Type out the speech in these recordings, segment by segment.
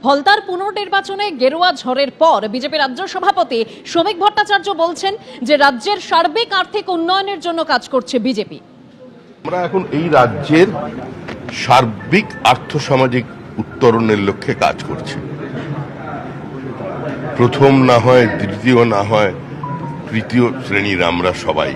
ফলতার পুনর্নির্বাচনে গেরুয়া ঝড়ের পর বিজেপি রাজ্য সভাপতি শ্রমিক ভট্টাচার্য বলছেন যে রাজ্যের সার্বিক আর্থিক উন্নয়নের জন্য কাজ করছে বিজেপি। আমরা এখন এই রাজ্যের সার্বিক আর্থসামাজিক উত্তরণের লক্ষ্যে কাজ করছি। প্রথম না হয়, দ্বিতীয় না হয়, তৃতীয় শ্রেণীর আমরা সবাই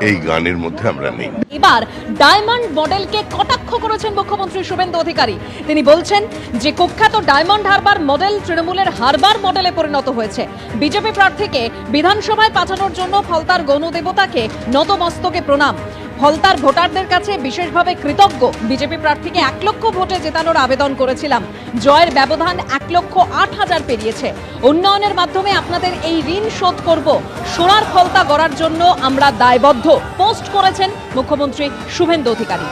এই গানের মধ্যে আমরা নেই। এবার ডায়মন্ড মডেলকে কটাক্ষ করেছেন মুখ্যমন্ত্রী শুভেন্দু অধিকারী। তিনি বলছেন যে কুখ্যাত ডায়মন্ড হারবার মডেল তৃণমূলের হারবার মডেলে পরিণত হয়েছে। বিজেপি প্রার্থীকে বিধানসভায় পাঠানোর জন্য ফলতার গণদেবতাকে নতমস্তকে প্রণাম। ফলতার ভোটারদের কাছে বিশেষভাবে কৃতজ্ঞ। বিজেপি প্রার্থীকে 1 লক্ষ ভোটে জেতানোর আবেদন করেছিলাম। জয়ের ব্যবধান 1,08,000 পেরিয়েছে। উন্নয়নের মাধ্যমে আপনাদের এই ঋণ শোধ করব। সোনার ফলতা গড়ার জন্য আমরা দায়বদ্ধ, পোস্ট করেছেন মুখ্যমন্ত্রী শুভেন্দু অধিকারী।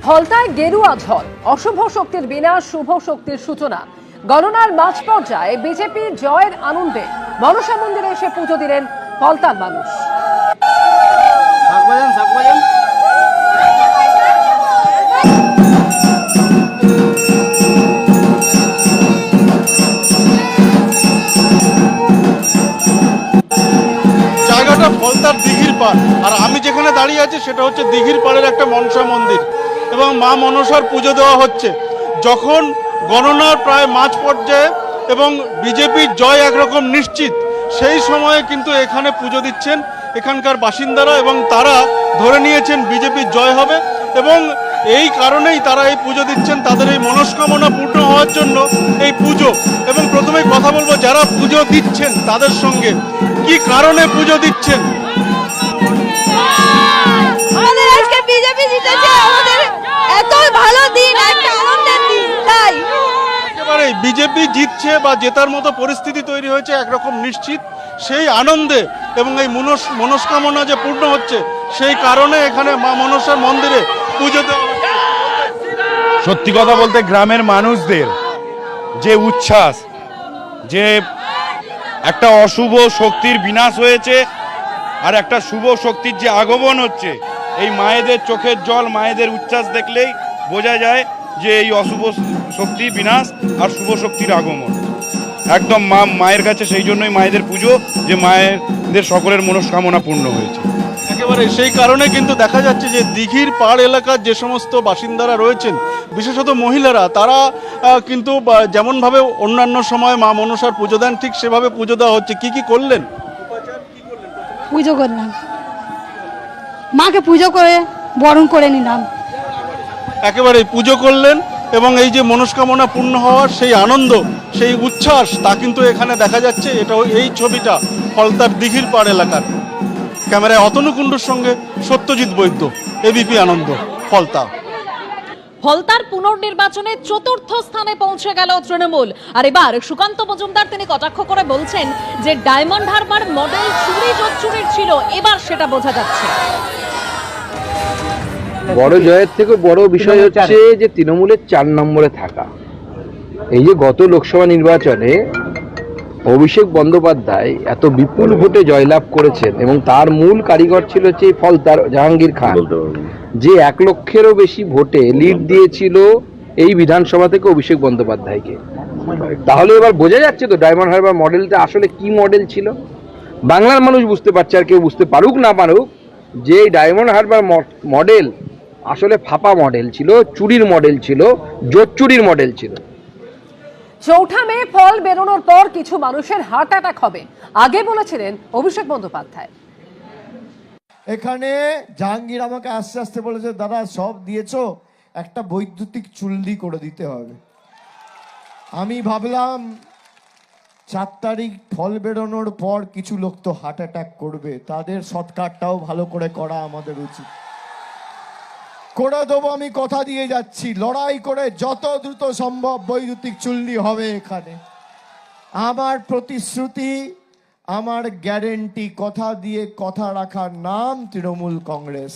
ফলতায় গেরুয়া ঝড়, অশুভ শক্তির বিনাশ, শুভ শক্তির সূচনা। গণনার মাঝ পর্যায়ে বিজেপি জয়ের আনন্দে মনসা মন্দিরে এসে পুজো দিলেন ফলতার মানুষ। জায়গাটা ফলতার দিঘির পাড়, আর আমি যেখানে দাঁড়িয়ে আছি সেটা হচ্ছে দিঘির পাড়ের একটা মনসা মন্দির এবং মা মনসার পুজো দেওয়া হচ্ছে। যখন গণনার প্রায় মাঝ পর্যায়ে এবং বিজেপির জয় একরকম নিশ্চিত, সেই সময়ে কিন্তু এখানে পুজো দিচ্ছেন এখানকার বাসিন্দারা এবং তারা ধরে নিয়েছেন বিজেপির জয় হবে এবং এই কারণেই তারা এই পুজো দিচ্ছেন, তাদের এই মনস্কামনা পূর্ণ হওয়ার জন্য এই পুজো। এবং প্রথমেই কথা বলবো যারা পুজো দিচ্ছেন তাদের সঙ্গে, কি কারণে পুজো দিচ্ছেন? আমাদের আজকে বিজেপি জিতেছে, আমাদের এত ভালো দিন, একটা আনন্দের দিন। তাই একেবারে বিজেপি জিতছে বা জেতার মতো পরিস্থিতি তৈরি হয়েছে একরকম নিশ্চিত, সেই আনন্দে এবং এই মনস্কামনা যে পূর্ণ হচ্ছে সেই কারণে এখানে মা মনসার মন্দিরে পুজো দেওয়া। সত্যি কথা বলতে গ্রামের মানুষদের যে উচ্ছ্বাস, যে একটা অশুভ শক্তির বিনাশ হয়েছে আর একটা শুভ শক্তির যে আগমন হচ্ছে, এই মায়েদের চোখের জল, মায়েদের উচ্ছ্বাস দেখলেই বোঝা যায় যে এই অশুভ শক্তি বিনাশ আর শুভ শক্তির আগমন। একদম মায়ের কাছে সেই জন্যই মায়েদের পুজো, যে মায়েদের সকলের মনস্কামনা পূর্ণ হয়েছে। একেবারে সেই কারণে কিন্তু দেখা যাচ্ছে যে দিঘির পাড় এলাকার যে সমস্ত বাসিন্দারা রয়েছেন, বিশেষত মহিলারা, তারা কিন্তু যেমনভাবে অন্যান্য সময় মা মনসার পুজো দেন ঠিক সেভাবে পুজো দেওয়া হচ্ছে। কি কি করলেন? পুজো করলাম, মাকে পুজো করে বরণ করে নিলাম। একেবারে পুজো করলেন এবং এই যে মনস্কামনা পূর্ণ হওয়ার সেই আনন্দ, সেই উচ্ছ্বাস, তা কিন্তু এখানে দেখা যাচ্ছে। এটা এই ছবিটা ফলতার দিঘির পাড় এলাকার। ক্যামেরায় অতনু কুণ্ডুর সঙ্গে সত্যজিৎ বৈদ্য, এবিপি আনন্দ, ফলতা। ফলতার পুনর্নির্বাচনে 4র্থ স্থানে পৌঁছে গেল তৃণমূল। আর এবার সুকান্ত মজুমদার তিনি কটাক্ষ করে বলছেন যে ডায়মন্ড হারবার মডেল চুরি জোচ্চুরির ছিল, এবার সেটা বোঝা যাচ্ছে। বড় জয়ের থেকে বড় বিষয় হচ্ছে যে তৃণমূলের 4 নম্বরে থাকা। এই যে গত লোকসভা নির্বাচনে অভিষেক বন্দ্যোপাধ্যায় এত বিপুল ভোটে জয়লাভ করেছেন এবং তার মূল কারিগর ছিল হচ্ছে ফলতার জাহাঙ্গীর খান, যে 1 লক্ষেরও বেশি ভোটে লিড দিয়েছিল এই বিধানসভা থেকে অভিষেক বন্দ্যোপাধ্যায়কে। তাহলে এবার বোঝা যাচ্ছে তো ডায়মন্ড হারবার মডেলটা আসলে কি মডেল ছিল। বাংলার মানুষ বুঝতে পারছে, আর কেউ বুঝতে পারুক না পারুক, যে ডায়মন্ড হারবার মডেল আসলে ফাঁপা মডেল ছিল, চুরির মডেল ছিল, জোচ্চুরির মডেল ছিল। 4 মে ফল বেরোনোর পর কিছু মানুষের হার্ট অ্যাটাক হবে, আগে বলেছিলেন অভিষেক বন্দ্যোপাধ্যায়। এখানে জাহাঙ্গীর আমাকে আস্তে আস্তে বলেছে, দাদা সব দিয়েছো, একটা বৈদ্যুতিক চুল্লি করে দিতে হবে। আমি ভাবলাম 4 তারিখ ফল বেরোনোর পর কিছু লোক তো হার্ট অ্যাটাক করবে, তাদের সৎকারটাও ভালো করে করা আমাদের উচিত। করে দেবো, আমি কথা দিয়ে যাচ্ছি, লড়াই করে যত দ্রুত সম্ভব বৈদ্যুতিক চুল্লি হবে এখানে। আমার প্রতিশ্রুতি, আমার গ্যারেন্টি, কথা দিয়ে কথা রাখার নাম তৃণমূল কংগ্রেস।